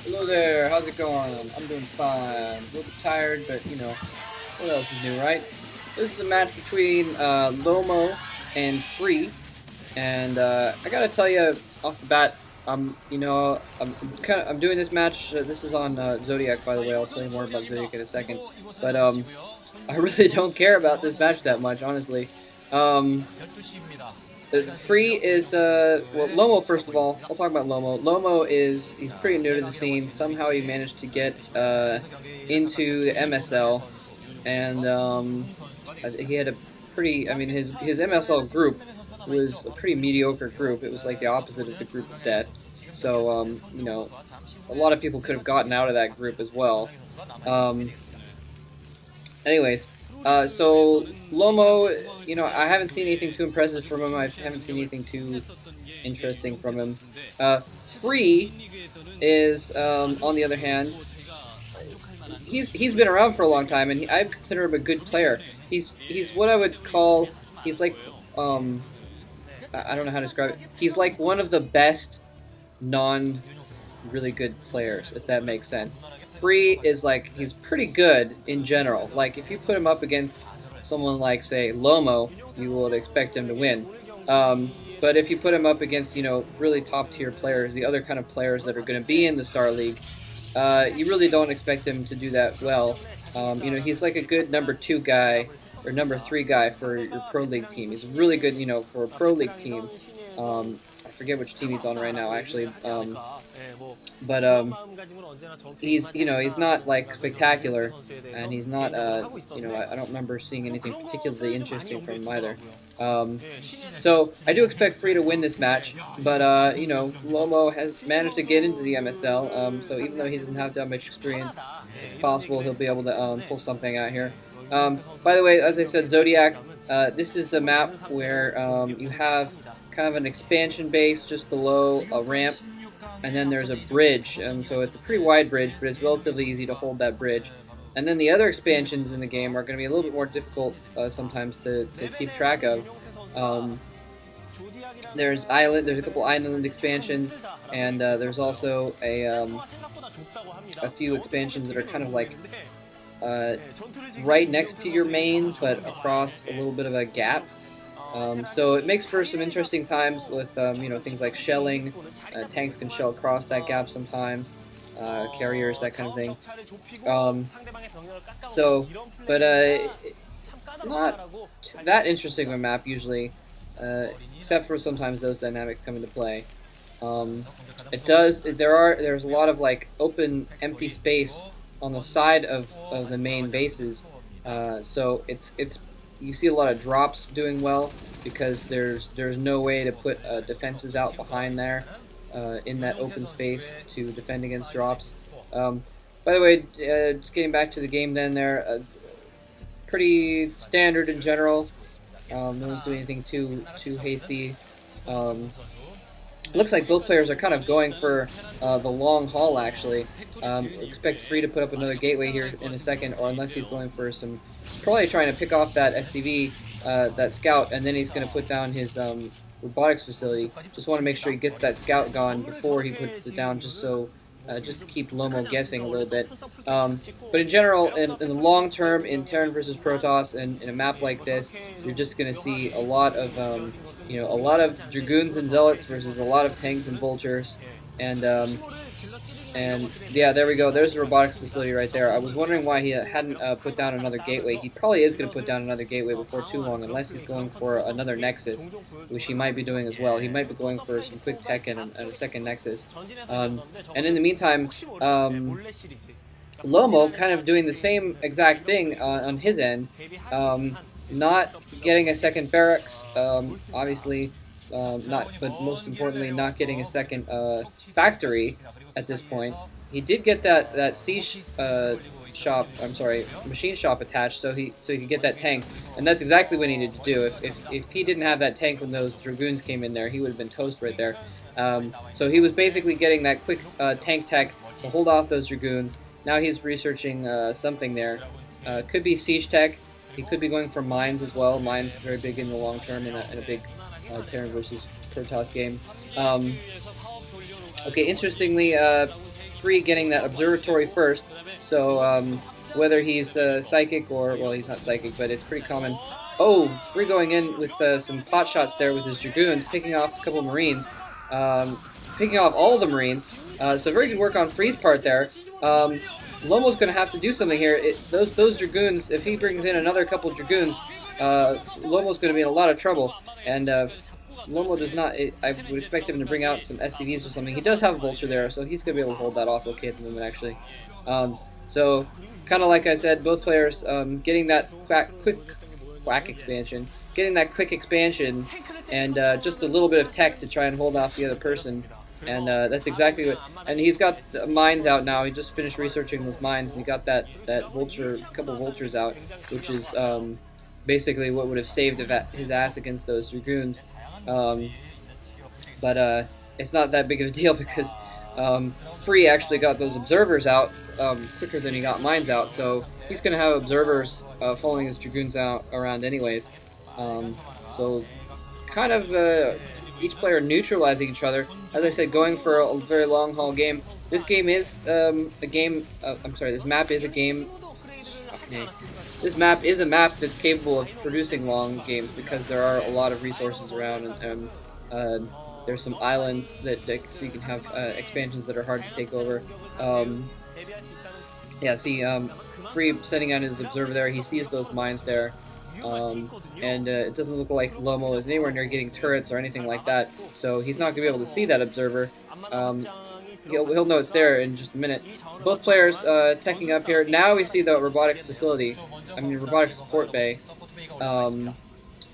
Hello there, how's it going? I'm doing fine. A little bit tired, but you know, what else is new, right? This is a match between Lomo and Free, and I gotta tell you off the bat, I'm doing this match. This is on Zodiac, by the way. I'll tell you more about Zodiac in a second, but I really don't care about this match that much, honestly. Um, Free is well, Lomo. First of all, I'll talk about Lomo. Lomo is he's pretty new to the scene. Somehow he managed to get into the MSL, and he had a pretty. I mean, his MSL group was a pretty mediocre group. It was like the opposite of the group of death. So you know, a lot of people could have gotten out of that group as well. Um, Anyways, so Lomo, you know, I haven't seen anything too impressive from him. I haven't seen anything too interesting from him. Free is, on the other hand, he's been around for a long time, and I consider him a good player. He's what I would call he's like I don't know how to describe it. He's like one of the best non really good players, if that makes sense. Free is like, he's pretty good in general. Like, if you put him up against someone like, say, Lomo, you would expect him to win. But if you put him up against, you know, really top tier players, the other kind of players that are going to be in the Star League, you really don't expect him to do that well. You know, he's like a good number 2 guy or number 3 guy for your Pro League team. He's really good, you know, for a Pro League team. I forget which team he's on right now, actually. But he's, you know, he's not like spectacular, and he's not you know, I don't remember seeing anything particularly interesting from him either. So I do expect Free to win this match, but you know, Lomo has managed to get into the MSL, so even though he doesn't have that much experience, it's possible he'll be able to pull something out here. By the way, as I said, Zodiac, this is a map where you have kind of an expansion base just below a ramp, and then there's a bridge, and so it's a pretty wide bridge, but it's relatively easy to hold that bridge. And then the other expansions in the game are going to be a little bit more difficult sometimes to keep track of. There's a couple island expansions, and there's also a few expansions that are kind of like right next to your main, but across a little bit of a gap. So it makes for some interesting times with, you know, things like shelling. Tanks can shell across that gap sometimes. Carriers, that kind of thing. Not that interesting of a map usually, except for sometimes those dynamics come into play. There's a lot of like open, empty space on the side of the main bases. So it's you see a lot of drops doing well because there's no way to put defenses out behind there in that open space to defend against drops. By the way, just getting back to the game then there, pretty standard in general. No one's doing anything too hasty. Looks like both players are kind of going for the long haul, actually. Expect Free to put up another gateway here in a second, or unless he's going for some... He's probably trying to pick off that SCV, that scout, and then he's going to put down his robotics facility. Just want to make sure he gets that scout gone before he puts it down, just to keep Lomo guessing a little bit. But in general, in the long term, in Terran versus Protoss, and in a map like this, you're just going to see a lot of... you know, a lot of Dragoons and Zealots versus a lot of tanks and Vultures, and yeah, there we go. There's the robotics facility right there. I was wondering why he hadn't put down another gateway. He probably is going to put down another gateway before too long, unless he's going for another Nexus, which he might be doing as well. He might be going for some quick tech and a second Nexus. And in the meantime, Lomo kind of doing the same exact thing on his end. Not getting a second barracks, obviously, but most importantly, not getting a second factory at this point. He did get that siege machine shop attached, so he could get that tank, and that's exactly what he needed to do. If he didn't have that tank when those Dragoons came in there, he would have been toast right there. So he was basically getting that quick tank tech to hold off those Dragoons. Now he's researching something there. Could be siege tech. He could be going for mines as well. Mines very big in the long term in a big Terran versus Protoss game. Okay, interestingly, Free getting that observatory first, so whether he's psychic or, well, he's not psychic, but it's pretty common. Oh, Free going in with some pot shots there with his Dragoons, picking off a couple Marines, picking off all the Marines, so very good work on Free's part there. Lomo's going to have to do something here. Those Dragoons, if he brings in another couple Dragoons, Lomo's going to be in a lot of trouble, and Lomo does not, I would expect him to bring out some SCVs or something. He does have a Vulture there, so he's going to be able to hold that off okay at the moment, actually. So, kind of like I said, both players getting that quick expansion, and just a little bit of tech to try and hold off the other person. And that's exactly what. And he's got mines out now. He just finished researching those mines, and he got that vulture, couple vultures out, which is basically what would have saved his ass against those Dragoons. But it's not that big of a deal because Free actually got those observers out quicker than he got mines out. So he's going to have observers following his Dragoons out around anyways. So kind of each player neutralizing each other. As I said, going for a very long haul game. This game is a game. I'm sorry. This map is a game. Okay. This map is a map that's capable of producing long games because there are a lot of resources around, and there's some islands that so you can have expansions that are hard to take over. Yeah. See, Free sending out his observer there. He sees those mines there. And it doesn't look like Lomo is anywhere near getting turrets or anything like that, so he's not going to be able to see that observer. He'll know it's there in just a minute. So both players teching up here. Now we see the robotics facility, robotics support bay.